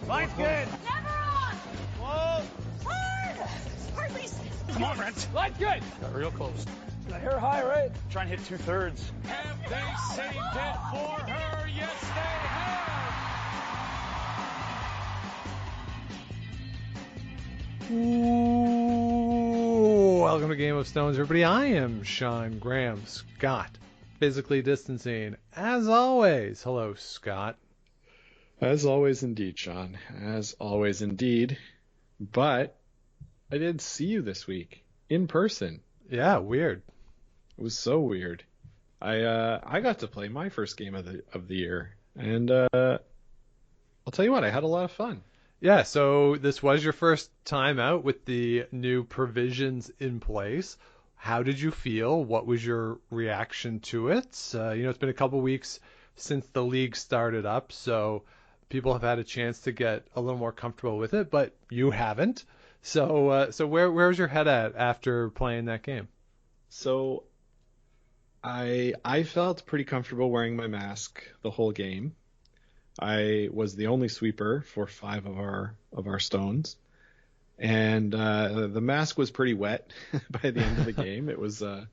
Line's good. Never on. Whoa. Hard. Hard, Lisa. Come on, Brent. Line's good. Got real close. Got hair high, right? Try and hit 2/3. Have they saved it for her? Yes, they have. Ooh, welcome to Game of Stones, everybody. I am Sean Graham Scott, physically distancing. As always, hello, Scott. As always, indeed, Sean. As always, indeed. But I did see you this week in person. Yeah, weird. It was so weird. I got to play my first game of the year, and I'll tell you what, I had a lot of fun. Yeah, so this was your first time out with the new provisions in place. How did you feel? What was your reaction to it? It's been a couple weeks since the league started up, so people have had a chance to get a little more comfortable with it, but you haven't. So where's your head at after playing that game? So I felt pretty comfortable wearing my mask the whole game. I was the only sweeper for 5 of our stones, and the mask was pretty wet by the end of the game. It was a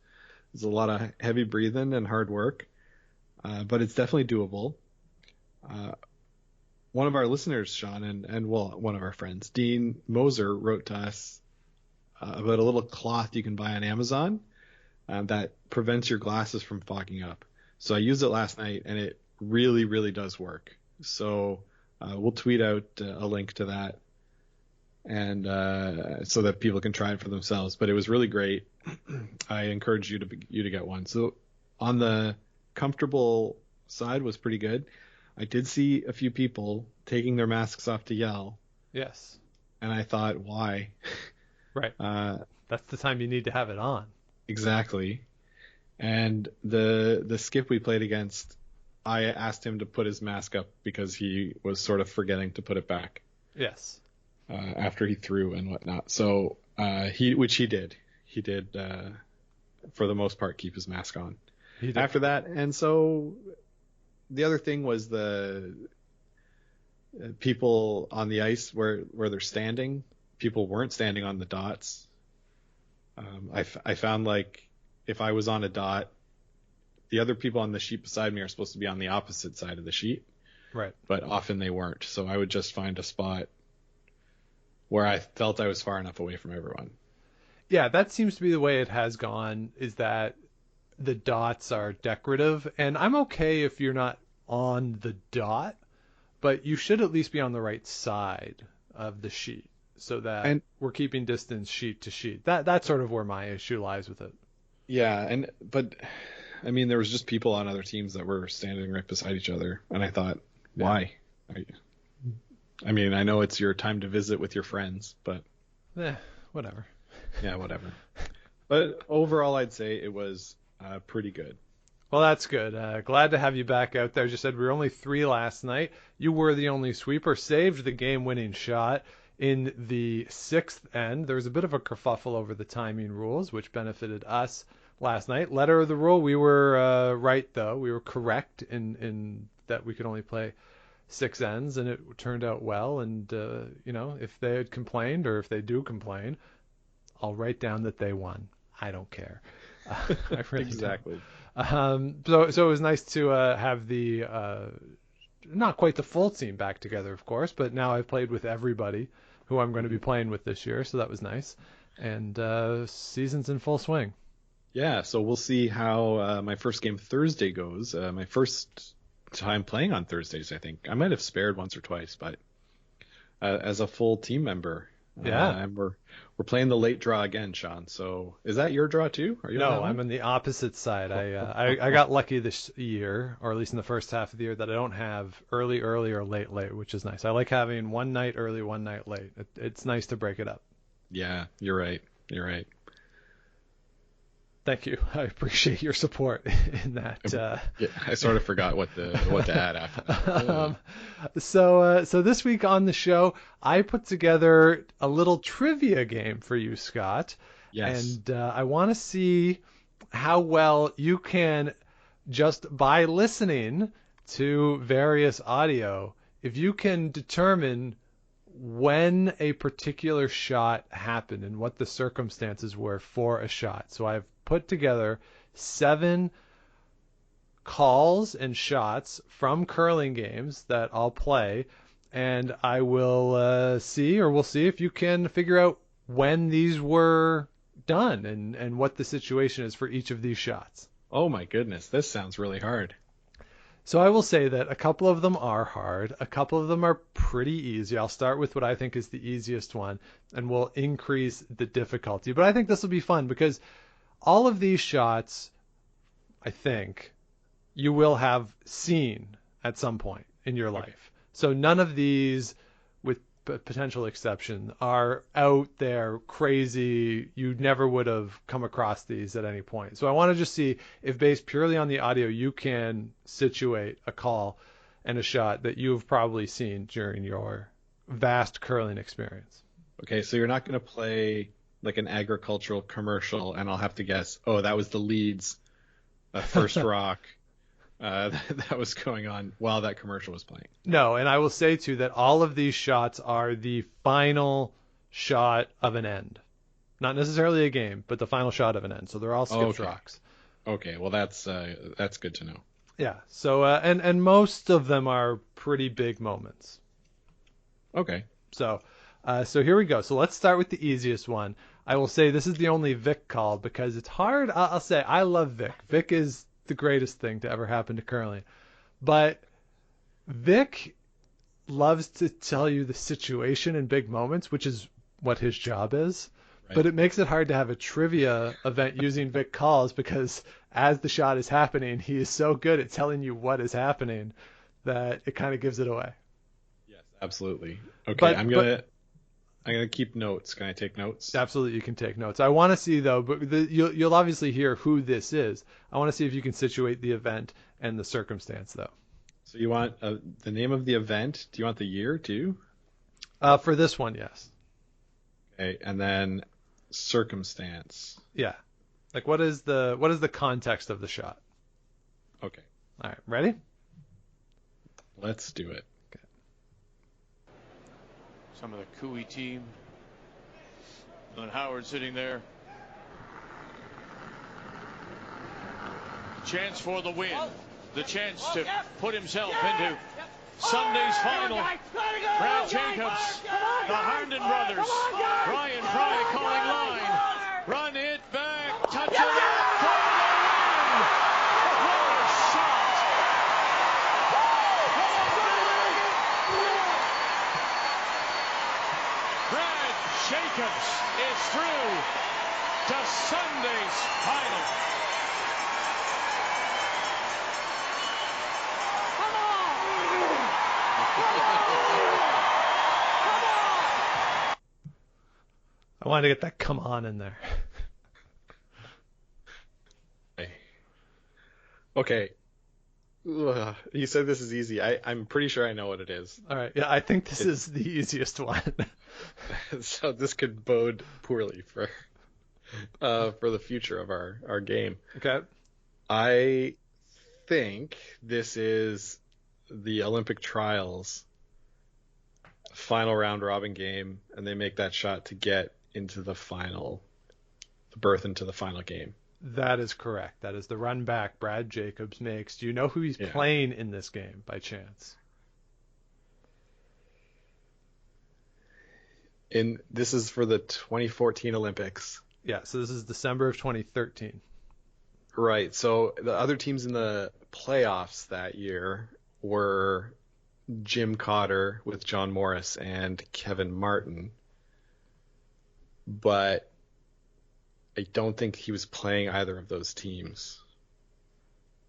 lot of heavy breathing and hard work, but it's definitely doable. One of our listeners, Sean, and one of our friends, Dean Moser, wrote to us about a little cloth you can buy on Amazon that prevents your glasses from fogging up. So I used it last night, and it really, really does work. So we'll tweet out a link to that, and so that people can try it for themselves. But it was really great. I encourage you to get one. So on the comfortable side was pretty good. I did see a few people taking their masks off to yell. Yes. And I thought, why? Right. That's the time you need to have it on. Exactly. And the skip we played against, I asked him to put his mask up because he was sort of forgetting to put it back. Yes. After he threw and whatnot. So which he did. He did, for the most part, keep his mask on. He did. After that, and so the other thing was the people on the ice where they're standing. People weren't standing on the dots. I found like if I was on a dot, the other people on the sheet beside me are supposed to be on the opposite side of the sheet. Right. But often they weren't. So I would just find a spot where I felt I was far enough away from everyone. Yeah, that seems to be the way it has gone, is that the dots are decorative. And I'm okay if you're not on the dot, but you should at least be on the right side of the sheet so that we're keeping distance sheet to sheet. That's sort of where my issue lies with it. Yeah, but I mean, there was just people on other teams that were standing right beside each other, and I thought, why? I mean, I know it's your time to visit with your friends, but whatever. Yeah, whatever. But overall, I'd say it was pretty good. Well, that's good. Glad to have you back out there. As you said, we were only 3 last night. You were the only sweeper, saved the game-winning shot in the 6th end. There was a bit of a kerfuffle over the timing rules, which benefited us last night. Letter of the rule, we were right, though. We were correct in that we could only play 6 ends, and it turned out well. And, if they had complained, or if they do complain, I'll write down that they won. I don't care. I really exactly. Don't. So it was nice to have the not quite the full team back together, of course, but now I've played with everybody who I'm going to be playing with this year, so that was nice. And season's in full swing. Yeah, so we'll see how my first game Thursday goes. My first time playing on Thursdays, I think. I might have spared once or twice, but as a full team member. Yeah. And we're playing the late draw again, Sean. So is that your draw too? Are you No, I'm on the opposite side. I got lucky this year, or at least in the first half of the year, that I don't have early or late, which is nice. I like having one night early, one night late. It's nice to break it up. Yeah, you're right. Thank you. I appreciate your support in that. Yeah, I sort of forgot what to add after. So this week on the show, I put together a little trivia game for you, Scott. Yes. And I want to see how well you can, just by listening to various audio, if you can determine when a particular shot happened and what the circumstances were for a shot. So I've put together 7 calls and shots from curling games that I'll play, and I will we'll see if you can figure out when these were done and what the situation is for each of these shots. Oh my goodness, this sounds really hard. So I will say that a couple of them are hard. A couple of them are pretty easy. I'll start with what I think is the easiest one, and we'll increase the difficulty. But I think this will be fun because all of these shots, I think, you will have seen at some point in your life. So none of these, with potential exception, are out there crazy. You never would have come across these at any point. So I want to just see if, based purely on the audio, you can situate a call and a shot that you've probably seen during your vast curling experience. Okay, so you're not going to play like an agricultural commercial, and I'll have to guess, oh, that was the Leeds first rock that was going on while that commercial was playing. No, and I will say, too, that all of these shots are the final shot of an end. Not necessarily a game, but the final shot of an end. So they're all skipped rocks. Okay, well, that's good to know. Yeah, so, and most of them are pretty big moments. Okay. So here we go. So let's start with the easiest one. I will say this is the only Vic call because it's hard. I'll say I love Vic. Vic is the greatest thing to ever happen to curling. But Vic loves to tell you the situation in big moments, which is what his job is. Right. But it makes it hard to have a trivia event using Vic calls because as the shot is happening, he is so good at telling you what is happening that it kind of gives it away. Yes, absolutely. Okay, I'm gonna keep notes. Can I take notes? Absolutely, you can take notes. I want to see though, but you'll obviously hear who this is. I want to see if you can situate the event and the circumstance though. So you want the name of the event? Do you want the year too? For this one, yes. Okay, and then circumstance. Yeah, like what is the context of the shot? Okay. All right, ready? Let's do it. Some of the Cooey team. Glenn Howard sitting there. Chance for the win. The chance to put himself into Sunday's final. Brad Jacobs, the Harnden brothers. Brian Fry calling line. Run it back. Touch it up for the win. What a shot. Brad Jacobs is through to Sunday's final. Come on! Come on! I wanted to get that "come on" in there. Okay. Ugh, you said this is easy. I'm pretty sure I know what it is. All right. Yeah, I think this is the easiest one. So this could bode poorly for the future of our game. Okay. I think this is the Olympic trials final round robin game, and they make that shot to get into the berth into the final game. That is correct. That is the run back Brad Jacobs makes. Do you know who he's playing in this game by chance? This is for the 2014 Olympics. Yeah, so this is December of 2013. Right. So the other teams in the playoffs that year were Jim Cotter with John Morris and Kevin Martin. But I don't think he was playing either of those teams.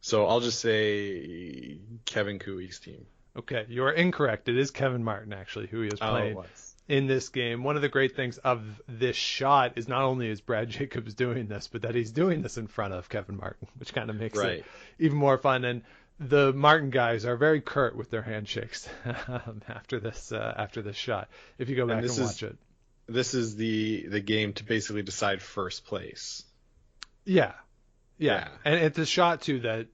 So I'll just say Kevin Cooey's team. Okay, you are incorrect. It is Kevin Martin, actually, who he is playing in this game. One of the great things of this shot is not only is Brad Jacobs doing this, but that he's doing this in front of Kevin Martin, which kind of makes it even more fun. And the Martin guys are very curt with their handshakes after this shot. If you go back and watch it. This is the game to basically decide first place. Yeah. And it's a shot, too, that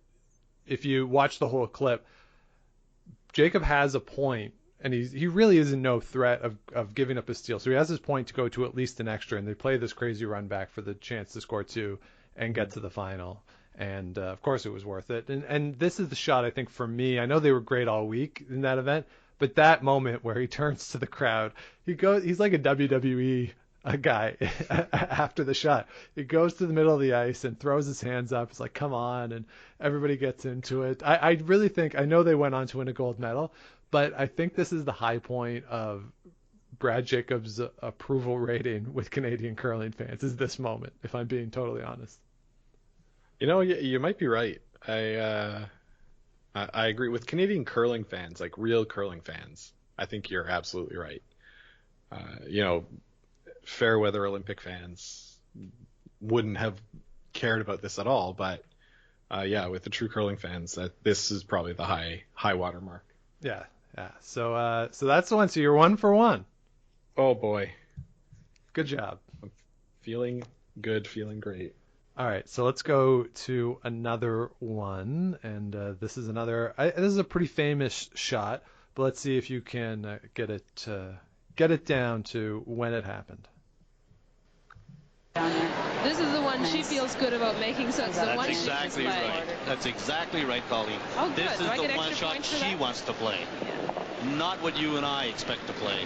if you watch the whole clip, Jacob has a point, and he really is in no threat of giving up a steal. So he has his point to go to at least an extra, and they play this crazy run back for the chance to score 2 and get to the final. And of course it was worth it. And this is the shot, I think, for me. I know they were great all week in that event, but that moment where he turns to the crowd, he's like a WWE guy after the shot. He goes to the middle of the ice and throws his hands up. It's like, come on, and everybody gets into it. I really think, I know they went on to win a gold medal, but I think this is the high point of Brad Jacobs' approval rating with Canadian curling fans, is this moment, if I'm being totally honest. You might be right. I agree with Canadian curling fans, like real curling fans. I think you're absolutely right. Fair weather Olympic fans wouldn't have cared about this at all, but with the true curling fans, this is probably the high water mark. Yeah. So that's the one. So you're 1 for 1. Oh boy, good job. I'm feeling good, feeling great. All right, so let's go to another one, and this is this is a pretty famous shot, but let's see if you can get it down to when it happened. This is the one she feels good about making, so it's the one That's exactly right. That's exactly right, Colleen. Oh, good. This is Do I get the one extra shot points for she that? wants to play, not what you and I expect to play.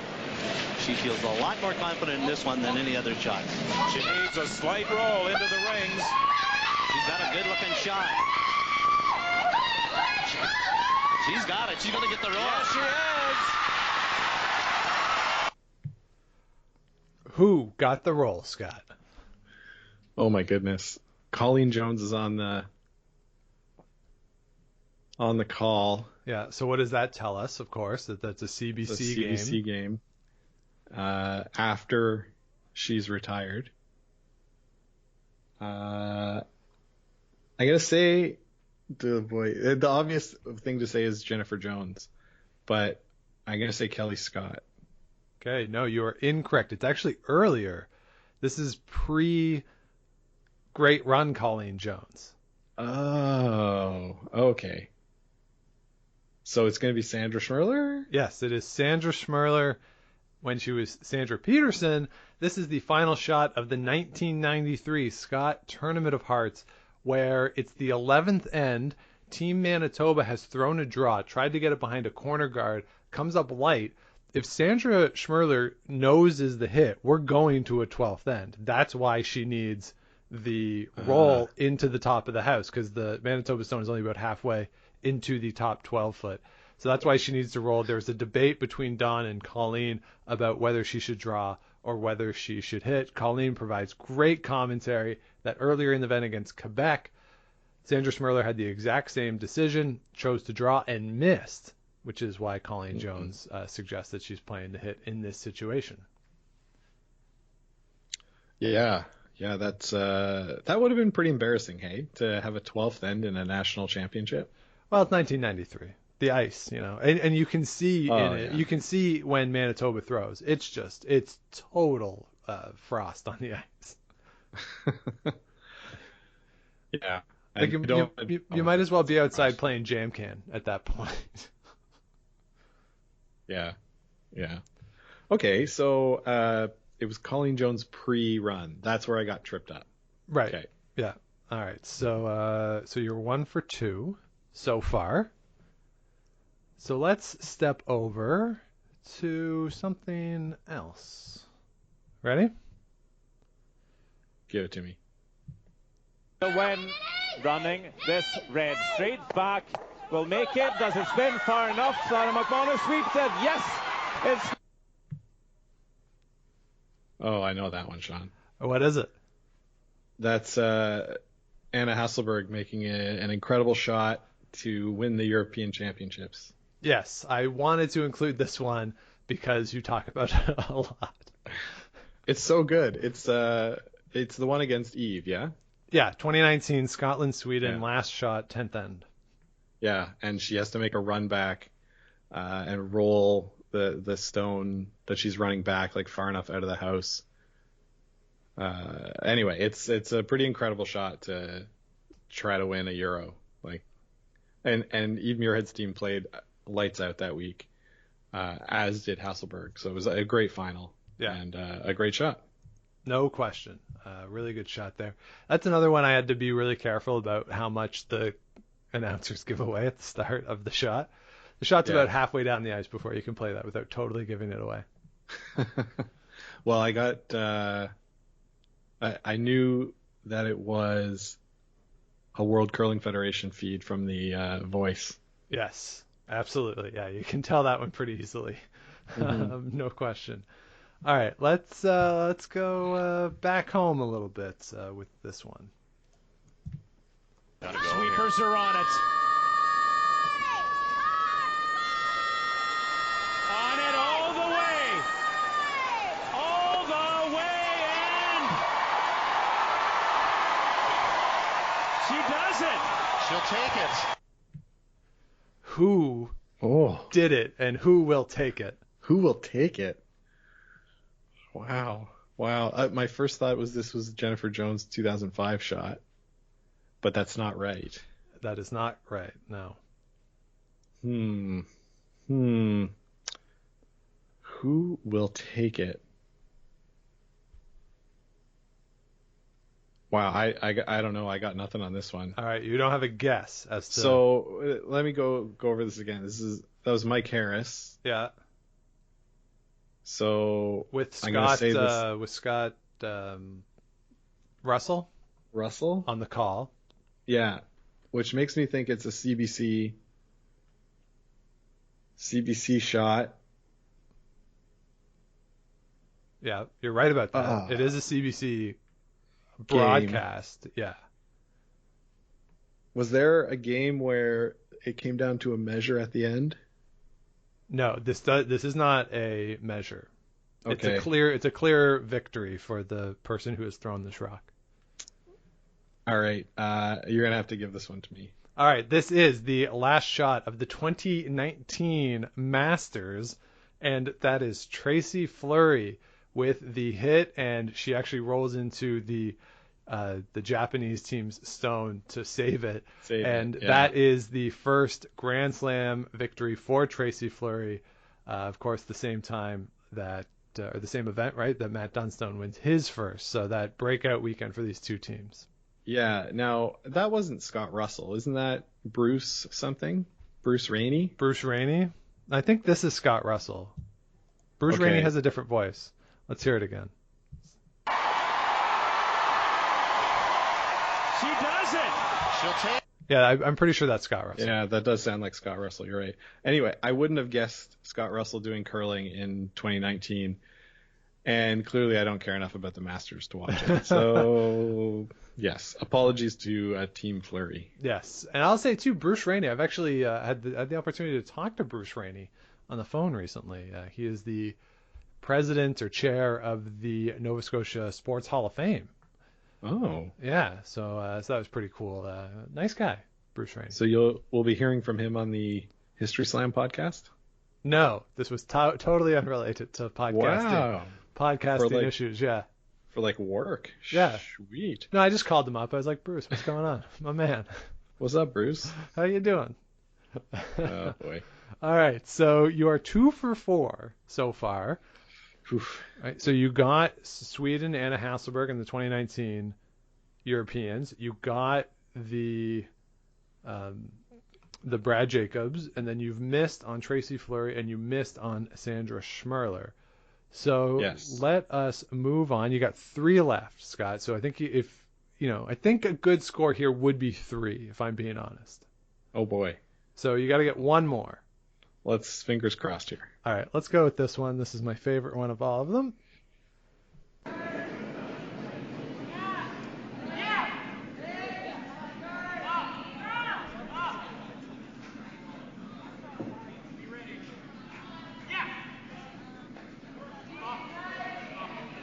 She feels a lot more confident in this one than any other shot. She needs a slight roll into the rings. She's got a good-looking shot. She's got it. She's going to get the roll. Yes, she is. Who got the roll, Scott? Oh my goodness. Colleen Jones is on the call. Yeah, so what does that tell us, of course, that's a CBC game. After she's retired. I gotta say, the obvious thing to say is Jennifer Jones, but I'm gonna say Kelly Scott. Okay, no, you are incorrect. It's actually earlier. This is pre-Great Run Colleen Jones. Oh, okay. So it's going to be Sandra Schmirler? Yes, it is Sandra Schmirler when she was Sandra Peterson. This is the final shot of the 1993 Scott Tournament of Hearts, where it's the 11th end. Team Manitoba has thrown a draw, tried to get it behind a corner guard, comes up light. If Sandra Schmirler noses the hit, we're going to a 12th end. That's why she needs the roll into the top of the house, because the Manitoba Stone is only about halfway into the top 12 foot. So that's why she needs to roll. There's a debate between Dawn and Colleen about whether she should draw or whether she should hit. Colleen provides great commentary that earlier in the event against Quebec, Sandra Schmirler had the exact same decision, chose to draw and missed, which is why Colleen Jones suggests that she's playing the hit in this situation. Yeah, that's that would have been pretty embarrassing, hey, to have a 12th end in a national championship. Well, it's 1993. The ice, and you can see you can see when Manitoba throws. It's total frost on the ice. Yeah. Like you might as well be outside playing Jam Can at that point. Yeah. Okay, so it was Colleen Jones pre-run. That's where I got tripped up. Right. Okay. Yeah. All right. So you're 1 for 2 so far. So let's step over to something else. Ready? Give it to me. When running this red straight back will make it. Does it spin far enough? Sarah McManus sweeps it. Yes, it's. Oh, I know that one, Sean. What is it? That's Anna Hasselberg making an incredible shot to win the European Championships. Yes, I wanted to include this one because you talk about it a lot. It's so good. It's the one against Eve, yeah? Yeah, 2019 Scotland, Sweden, last shot, 10th end. Yeah, and she has to make a run back and roll the stone that she's running back like far enough out of the house. Anyway, it's a pretty incredible shot to try to win a Euro. Like, and Eve Muirhead's team played lights out that week, as did Hasselberg. So it was a great final and a great shot. No question. Really good shot there. That's another one I had to be really careful about how much the announcers give away at the start of the shot. The shot's about halfway down the ice before you can play that without totally giving it away. Well, I got I knew that it was a World Curling Federation feed from the Voice. Yes, absolutely. Yeah, you can tell that one pretty easily. Mm-hmm. No question. All right, let's go back home a little bit with this one. Sweepers are on it. On it all the way. All the way, and she does it. She'll take it. Who did it, and who will take it? Who will take it? Wow. My first thought was this was Jennifer Jones' 2005 shot, but that's not right. That is not right, no. Who will take it? Wow, I don't know. I got nothing on this one. All right, you don't have a guess as to. So let me go over this again. That was Mike Harris. Yeah. So with I'm gonna Scott say this. with Scott Russell on the call. Yeah, which makes me think it's a CBC shot. Yeah, you're right about that. It is a CBC broadcast. Yeah. Was there a game where it came down to a measure at the end? No, this is not a measure. Okay. It's a clear victory for the person who has thrown this rock. All right, you're gonna have to give this one to me. All right, this is the last shot of the 2019 Masters, and that is Tracy Fleury with the hit, and she actually rolls into the Japanese team's stone to save it. That is the first Grand Slam victory for Tracy Fleury. Of course, the same time that, or the same event, right, that Matt Dunstone wins his first. So that breakout weekend for these two teams. Yeah. Now that wasn't Scott Russell, isn't that Bruce something? Bruce Rainey? Bruce Rainey. I think this is Scott Russell. Bruce Rainey has a different voice. Let's hear it again. She does it. She'll take. Yeah, I'm pretty sure that's Scott Russell. Yeah, that does sound like Scott Russell. You're right. Anyway, I wouldn't have guessed Scott Russell doing curling in 2019, and clearly I don't care enough about the Masters to watch it. So yes, apologies to Team Fleury. Yes, and I'll say too, Bruce Rainey. I've actually had the opportunity to talk to Bruce Rainey on the phone recently. He is the president or chair of the Nova Scotia Sports Hall of Fame. Oh. Yeah, so that was pretty cool. Nice guy, Bruce Rainey. So we'll be hearing from him on the History Slam podcast? No, this was totally unrelated to podcasting. Wow. Podcasting issues, yeah. For work? Yeah. Sweet. No, I just called him up. I was like, Bruce, what's going on? My man. What's up, Bruce? How you doing? Oh, boy. All right, so you are 2 for 4 so far. Oof. Right, so you got Sweden, Anna Hasselberg in the 2019 Europeans. You got the Brad Jacobs, and then you've missed on Tracy Fleury, and you missed on Sandra Schmerler. So let us move on. You got 3 left, Scott. So I think I think a good score here would be 3, if I'm being honest. Oh boy. So you got to get 1 more. Let's fingers crossed here. All right, let's go with this one. This is my favorite one of all of them.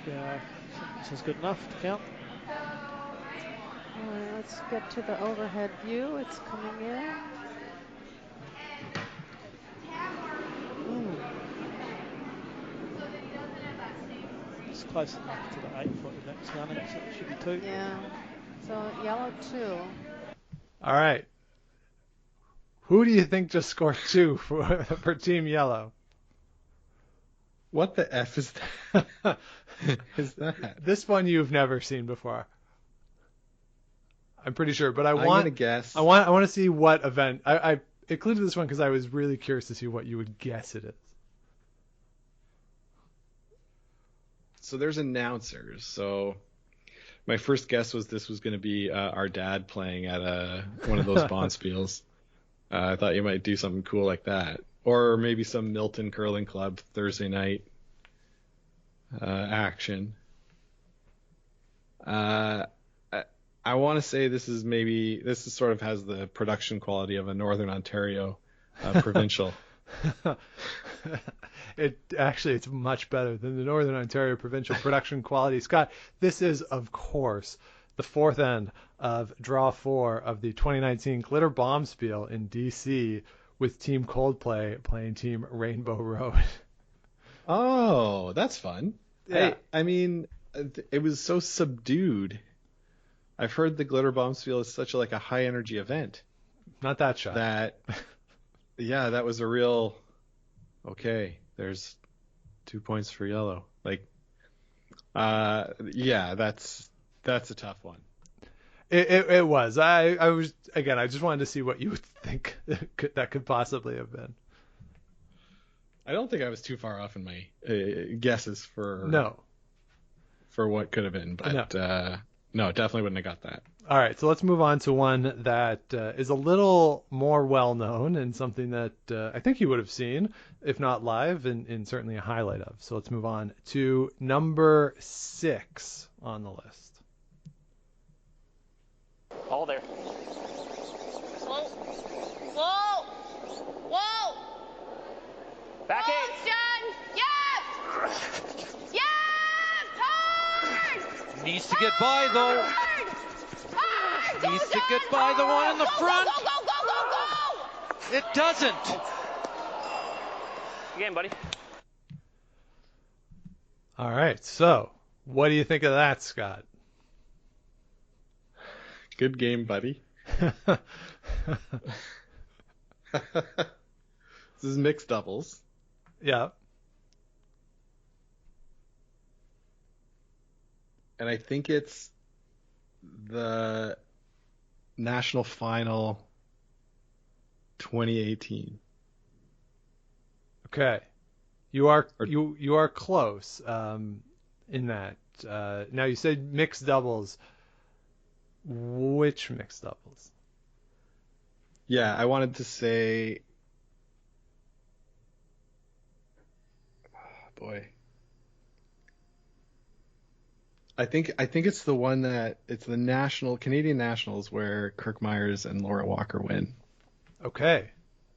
Yeah, this is good enough to count. All right, let's get to the overhead view. It's coming in. It's close enough to the 8 foot the next running, so it should be 2. Yeah. So yellow 2. All right. Who do you think just scored 2 for Team Yellow? What the F is that? Is that? This one you've never seen before. I'm pretty sure, but I'm gonna guess. I want to see what event. I included this one because I was really curious to see what you would guess it is. So there's announcers. So my first guess was this was going to be our dad playing at one of those bonspiels. I thought you might do something cool like that, or maybe some Milton Curling Club Thursday night action. I want to say this is sort of has the production quality of a Northern Ontario provincial. It's much better than the Northern Ontario provincial production quality. Scott, this is, of course, the fourth end of Draw 4 of the 2019 Glitter Bomb Spiel in DC, with Team Coldplay playing Team Rainbow Road. Oh, that's fun. Yeah. I mean, it was so subdued. I've heard the Glitter Bomb Spiel is such a high energy event. Not that shot. Yeah, that was a real. Okay, there's 2 points for Yellow. Yeah, that's a tough one. It was. I was, again, I just wanted to see what you would think that could possibly have been. I don't think I was too far off in my guesses for what could have been, but no, definitely wouldn't have got that. All right, so let's move on to one that is a little more well-known and something that I think you would have seen, if not live, and certainly a highlight of. So let's move on to number 6 on the list. All there. Slow. Whoa! Whoa! Back Whoa, eight. John! Yep! Yep! Hard! Needs to get by, though. Hard! Hard! Go, Needs to John! get by the one in the Go, front. Go, go, go, go, go! It doesn't. Again, buddy. All right, so what do you think of that, Scott? Good game, buddy. This is mixed doubles. Yeah. And I think it's the national final 2018. Okay. You are close in that. Now you said mixed doubles. Which mixed doubles? Yeah, I wanted to say. Oh, boy. I think it's the one that it's the Canadian Nationals where Kirk Myers and Laura Walker win. Okay,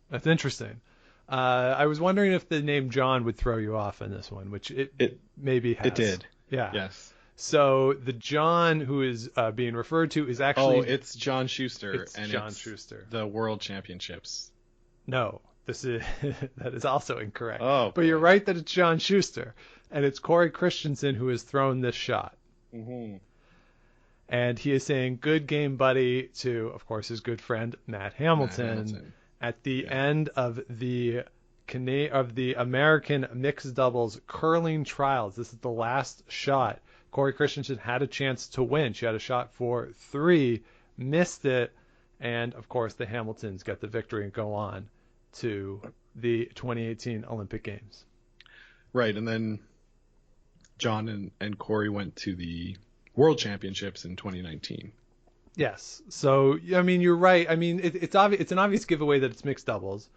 that's interesting. I was wondering if the name John would throw you off in this one, which it maybe has. It did. Yeah. Yes. So the John who is being referred to is actually. Oh, it's John Schuster. It's John Schuster. The World Championships. No, that is also incorrect. Oh, but you're right that it's John Schuster, and it's Corey Christensen who has thrown this shot. Mm-hmm. And he is saying "good game, buddy" to, of course, his good friend Matt Hamilton. At the end of the American mixed doubles curling trials. This is the last shot. Corey Christensen had a chance to win. She had a shot for 3, missed it, and of course the Hamiltons got the victory and go on to the 2018 Olympic Games. Right, and then John and Corey went to the World Championships in 2019. Yes. So, I mean, you're right. I mean, it's an obvious giveaway that it's mixed doubles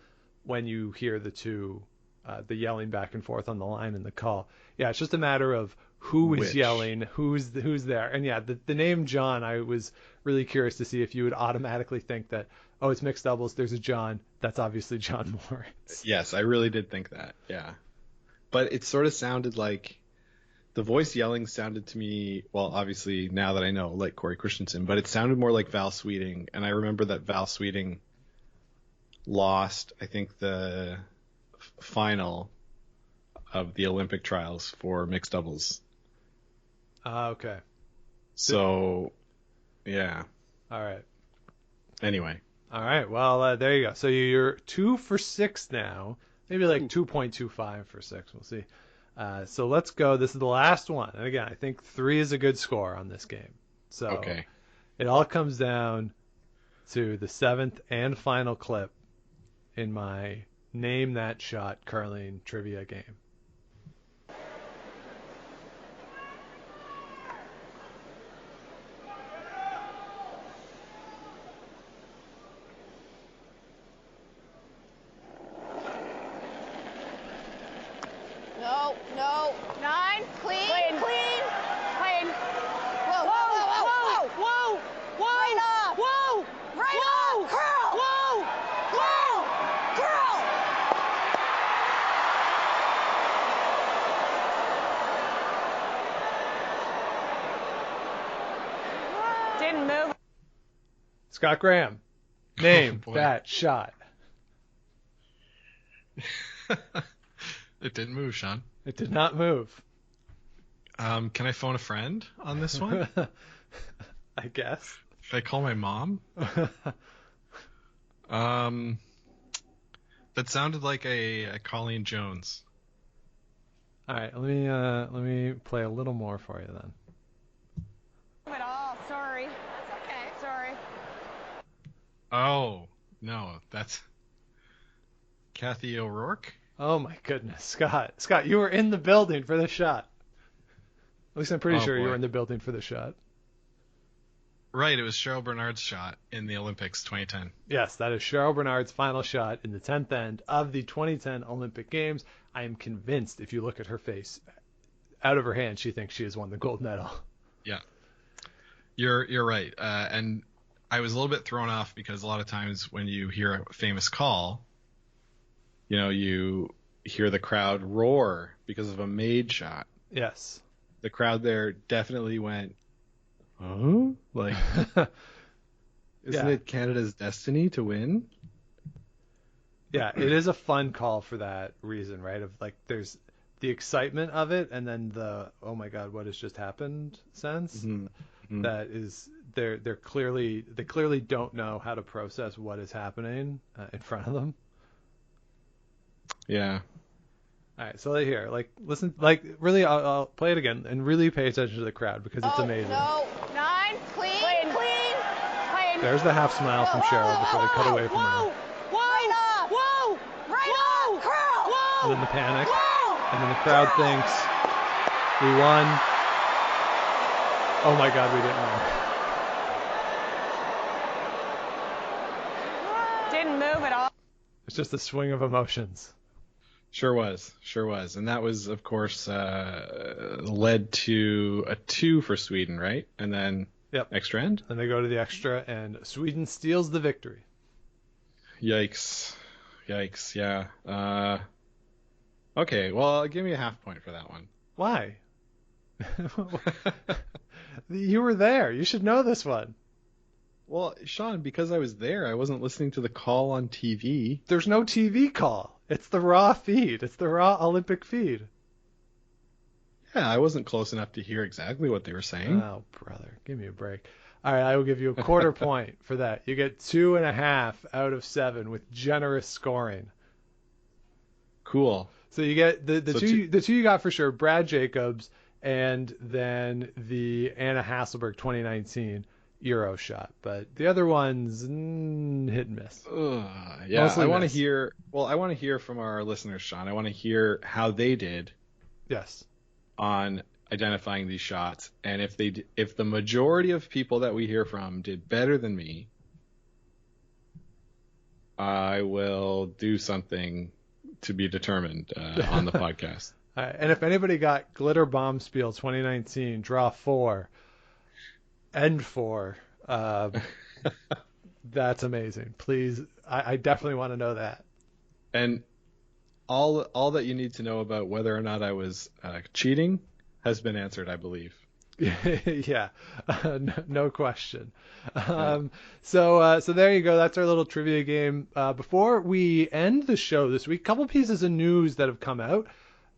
when you hear the two, the yelling back and forth on the line and the call. Yeah, it's just a matter of who is yelling, who's there. And yeah, the name John, I was really curious to see if you would automatically think that, oh, it's mixed doubles, there's a John, that's obviously John Moritz. Yes, I really did think that, yeah. But it sort of sounded like, the voice yelling sounded to me, well, obviously now that I know, like Corey Christensen, but it sounded more like Val Sweeting. And I remember that Val Sweeting lost, I think, the final of the Olympic trials for mixed doubles. Okay. So, yeah. All right. Anyway. All right. Well, there you go. So you're 2 for 6 now. Maybe like 2.25 for 6. We'll see. So let's go. This is the last one. And again, I think 3 is a good score on this game. So Okay. it all comes down to the 7th and final clip in my Name That Shot curling trivia game. No, no. 9, clean, clean, clean. Clean. Whoa, whoa, whoa, whoa, whoa, whoa. Right off. Whoa. Right off. Curl. Whoa. Curl. Curl. Didn't move. Scott Graham, Name boy. That Shot. It didn't move, Sean. It did not move. Can I phone a friend on this one? I guess. Should I call my mom? That sounded like a Colleen Jones. All right, let me play a little more for you then. At all. Sorry. That's okay. Sorry. Oh, no, that's Kathy O'Rourke? Oh my goodness, Scott. Scott, you were in the building for the shot. At least I'm pretty sure you boy. were in the building for the shot. Right, it was Cheryl Bernard's shot in the Olympics 2010. Yes, that is Cheryl Bernard's final shot in the 10th end of the 2010 Olympic Games. I am convinced if you look at her face, out of her hand, she thinks she has won the gold medal. Yeah, you're right. And I was a little bit thrown off because a lot of times when you hear a famous call, you know, you hear the crowd roar because of a made shot. Yes. The crowd there definitely went, huh? Like, isn't it Canada's destiny to win? Yeah, it is a fun call for that reason, right? Of like, there's the excitement of it, and then the oh my god, what has just happened sense. Mm-hmm. Mm-hmm. That is, they clearly don't know how to process what is happening in front of them. Yeah. All right, so right here, like, listen, like, really, I'll play it again and really pay attention to the crowd because it's amazing. No. 9, clean, clean, clean. Clean. There's the half smile from Cheryl before they cut away from her. Whoa. Right off. Whoa. Right off. Curl. Whoa. And then the panic. Whoa. And then the crowd thinks, we won. Oh my god, we didn't win. Didn't move at all. It's just a swing of emotions. Sure was. And that was, of course, led to a 2 for Sweden, right? And then extra end? Then they go to the extra, and Sweden steals the victory. Yikes, yeah. Okay, well, give me a half point for that one. Why? You were there. You should know this one. Well, Sean, because I was there, I wasn't listening to the call on TV. There's no TV call. It's the raw feed. It's the raw Olympic feed. Yeah, I wasn't close enough to hear exactly what they were saying. Oh, brother, give me a break. All right, I will give you a quarter point for that. You get 2.5 out of 7 with generous scoring. Cool. So you get the two you got for sure, Brad Jacobs, and then the Anna Hasselberg 2019 Euro shot. But the other one's hit and miss. Yeah, Mostly I want to miss. hear. Well, I want to hear from our listeners, Sean. I want to hear how they did. Yes. On identifying these shots, and if the majority of people that we hear from did better than me, I will do something to be determined on the podcast. All right, and if anybody got Glitter Bomb Spiel 2019 draw 4 end 4, that's amazing. Please, I definitely want to know that. And all that you need to know about whether or not I was cheating has been answered, I believe. Yeah, no question. So there you go. That's our little trivia game. Before we end the show this week, a couple pieces of news that have come out.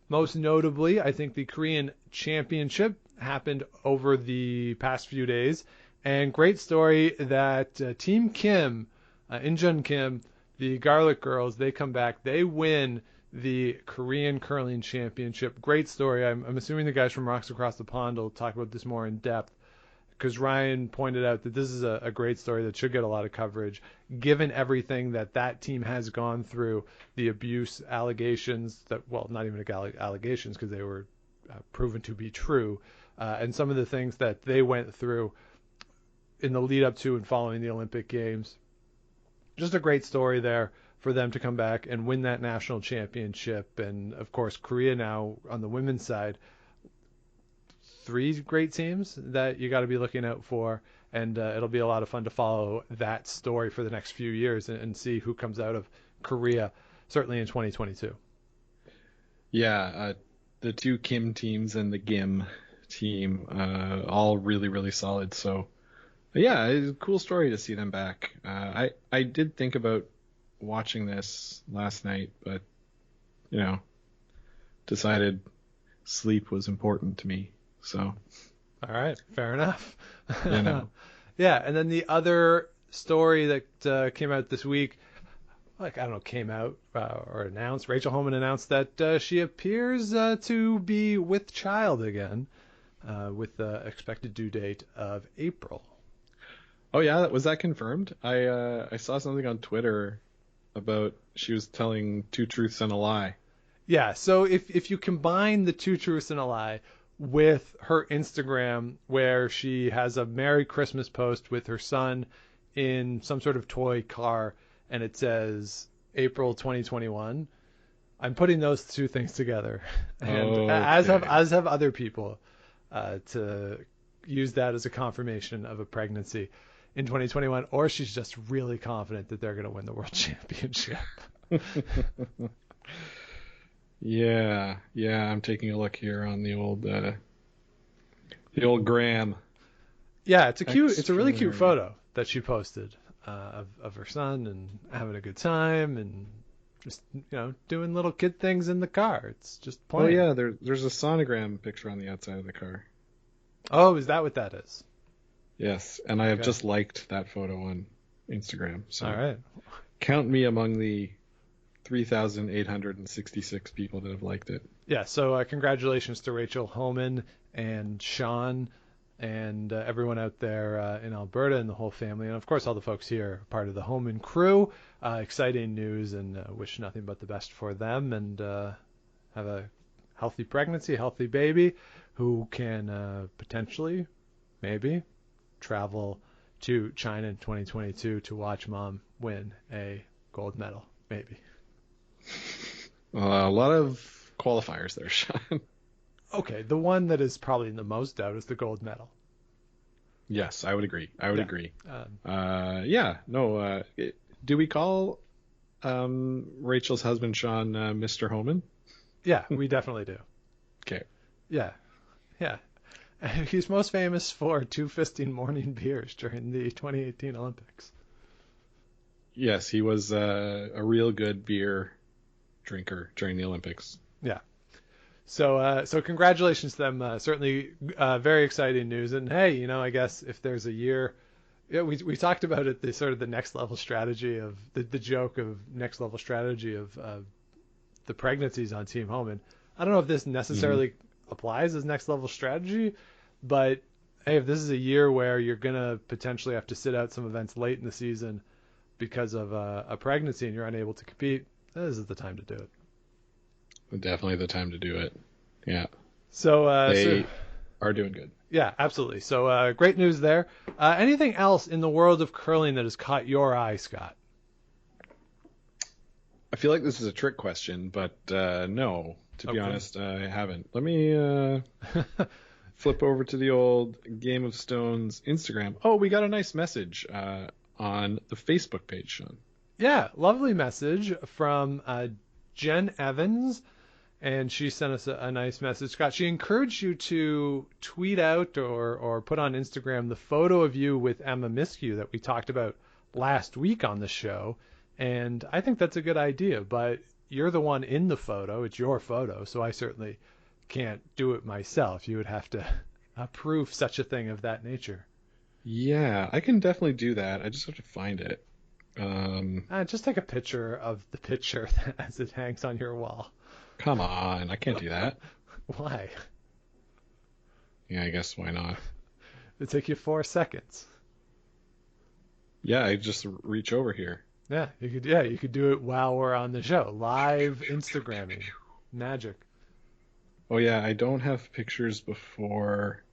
Most notably, I think the Korean Championship happened over the past few days. And great story that Team Kim Injun Kim, the Garlic Girls, they come back. They win the Korean Curling Championship. Great story. I'm assuming the guys from Rocks Across the Pond will talk about this more in depth, because Ryan pointed out that this is a great story that should get a lot of coverage, given everything that team has gone through, the abuse allegations that, well, not even allegations because they were proven to be true, and some of the things that they went through in the lead up to and following the Olympic Games. Just a great story there for them to come back and win that national championship. And of course, Korea now on the women's side, 3 great teams that you got to be looking out for, and it'll be a lot of fun to follow that story for the next few years and see who comes out of Korea, certainly in 2022. Yeah, the 2 Kim teams and the Gim team, all really, really solid. So, yeah, it's a cool story to see them back. I did think about watching this last night, but, decided sleep was important to me. So, all right, fair enough. Yeah, and then the other story that came out this week, came out or announced, Rachel Homan announced that she appears to be with child again, with the expected due date of April. Oh yeah, was that confirmed? I saw something on Twitter about she was telling 2 truths and a lie. Yeah, so if you combine the 2 truths and a lie with her Instagram, where she has a Merry Christmas post with her son in some sort of toy car, and it says April 2021, I'm putting those 2 things together, and as have other people, to use that as a confirmation of a pregnancy in 2021, or she's just really confident that they're going to win the world championship. Yeah, I'm taking a look here on the old gram. Yeah, it's a really cute photo that she posted of her son and having a good time and just doing little kid things in the car. It's just playing. Oh yeah, there's a sonogram picture on the outside of the car. Oh, is that what that is? Yes, and I have just liked that photo on Instagram. So all right, count me among the 3,866 people that have liked it. Yeah, so congratulations to Rachel Homan and Sean and everyone out there in Alberta and the whole family. And, of course, all the folks here, part of the Homan crew. Exciting news, and wish nothing but the best for them, and have a healthy pregnancy, healthy baby who can potentially, maybe, travel to China in 2022 to watch mom win a gold medal, maybe. A lot of qualifiers there, Sean. Okay, the one that is probably in the most doubt is the gold medal. Yes, I would agree. Agree. Do we call Rachel's husband, Sean, Mr. Homan? Yeah, we definitely do. Okay. Yeah. He's most famous for 2-fisting morning beers during the 2018 Olympics. Yes, he was a real good beer drinker during the Olympics. Yeah. So congratulations to them. Certainly very exciting news. And hey, I guess if there's a year, we talked about it, the sort of the next level strategy of the joke of next level strategy of the pregnancies on Team Homan. I don't know if this necessarily applies as next level strategy, but hey, if this is a year where you're gonna potentially have to sit out some events late in the season because of a pregnancy and you're unable to compete, this is the time to do it. Definitely the time to do it. Yeah. So they are doing good. Yeah, absolutely. So great news there. Anything else in the world of curling that has caught your eye, Scott? I feel like this is a trick question, but no, to be honest, I haven't. Let me flip over to the old Game of Stones Instagram. Oh, we got a nice message on the Facebook page, Sean. Yeah, lovely message from Jen Evans, and she sent us a nice message. Scott, she encouraged you to tweet out or put on Instagram the photo of you with Emma Miskew that we talked about last week on the show, and I think that's a good idea, but you're the one in the photo. It's your photo, so I certainly can't do it myself. You would have to approve such a thing of that nature. Yeah, I can definitely do that. I just have to find it. Just take a picture of the picture as it hangs on your wall. Come on, I can't do that. Why? Yeah, I guess why not? It'll take you 4 seconds. Yeah, I just reach over here. Yeah, you could do it while we're on the show. Live Instagramming. Magic. Oh yeah, I don't have pictures before.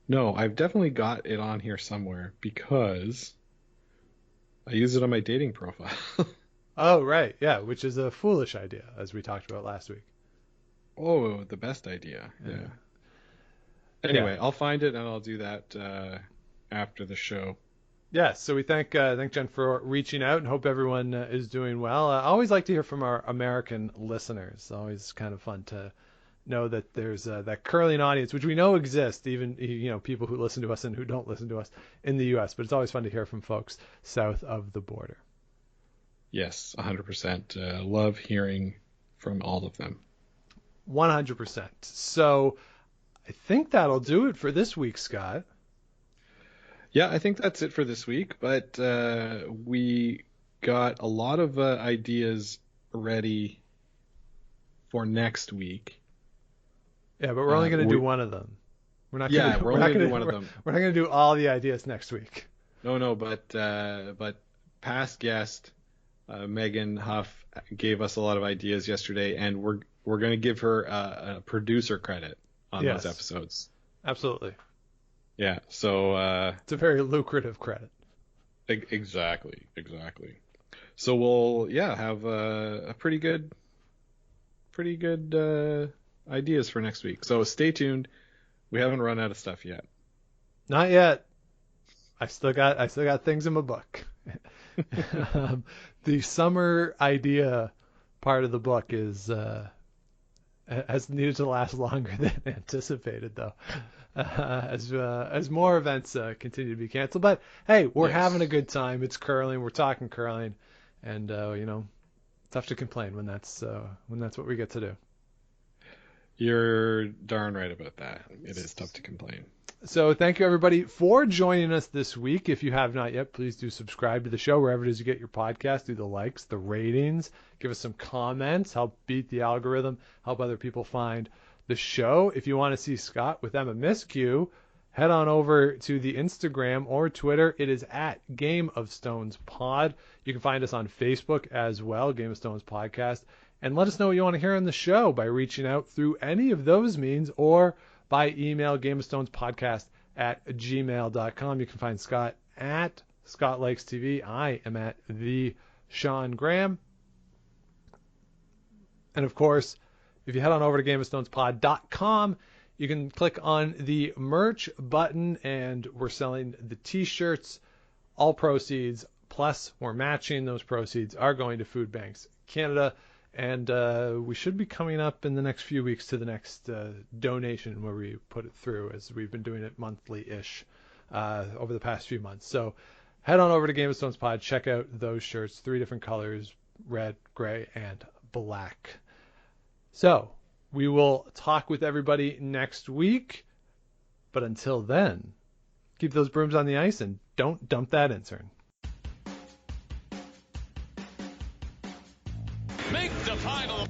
No, I've definitely got it on here somewhere because I use it on my dating profile. Oh, right. Yeah, which is a foolish idea, as we talked about last week. Oh, the best idea. Yeah. Anyway, I'll find it and I'll do that after the show. Yeah, so we thank Jen for reaching out and hope everyone is doing well. I always like to hear from our American listeners. It's always kind of fun to know that there's that curling audience, which we know exists, even people who listen to us and who don't listen to us in the U.S. But it's always fun to hear from folks south of the border. Yes, 100%. Love hearing from all of them. 100%. So I think that'll do it for this week, Scott. Yeah, I think that's it for this week, but we got a lot of ideas ready for next week. Yeah, but we're only going to do one of them. We're not. We're only going to do one of them. We're not going to do all the ideas next week. No, but past guest Megan Huff gave us a lot of ideas yesterday, and we're going to give her a producer credit on those episodes. Absolutely. Yeah, so it's a very lucrative credit. Exactly. So we'll have a pretty good ideas for next week. So stay tuned. We haven't run out of stuff yet. Not yet. I still got things in my book. The summer idea part of the book has needed to last longer than anticipated, though. As more events continue to be canceled. But hey, we're having a good time. It's curling. We're talking curling, and tough to complain when that's what we get to do. You're darn right about that. It is tough to complain. So thank you everybody for joining us this week. If you have not yet, please do subscribe to the show wherever it is you get your podcast. Do the likes, the ratings, give us some comments, help beat the algorithm, help other people find the show. If you want to see Scott with Emma Miskew, head on over to the Instagram or Twitter. It is at Game of Stones Pod. You can find us on Facebook as well, Game of Stones Podcast. And let us know what you want to hear on the show by reaching out through any of those means or by email, gameofstonespodcast@gmail.com. You can find Scott at Scott Likes TV. I am at the Sean Graham. And of course, if you head on over to gameofstonespod.com, you can click on the merch button, and we're selling the t-shirts. All proceeds, plus we're matching those proceeds, are going to Food Banks Canada. And we should be coming up in the next few weeks to the next donation where we put it through, as we've been doing it monthly-ish over the past few months. So head on over to Game of Stones Pod. Check out those shirts, 3 different colors, red, gray, and black. So we will talk with everybody next week. But until then, keep those brooms on the ice and don't dump that intern. Make the final.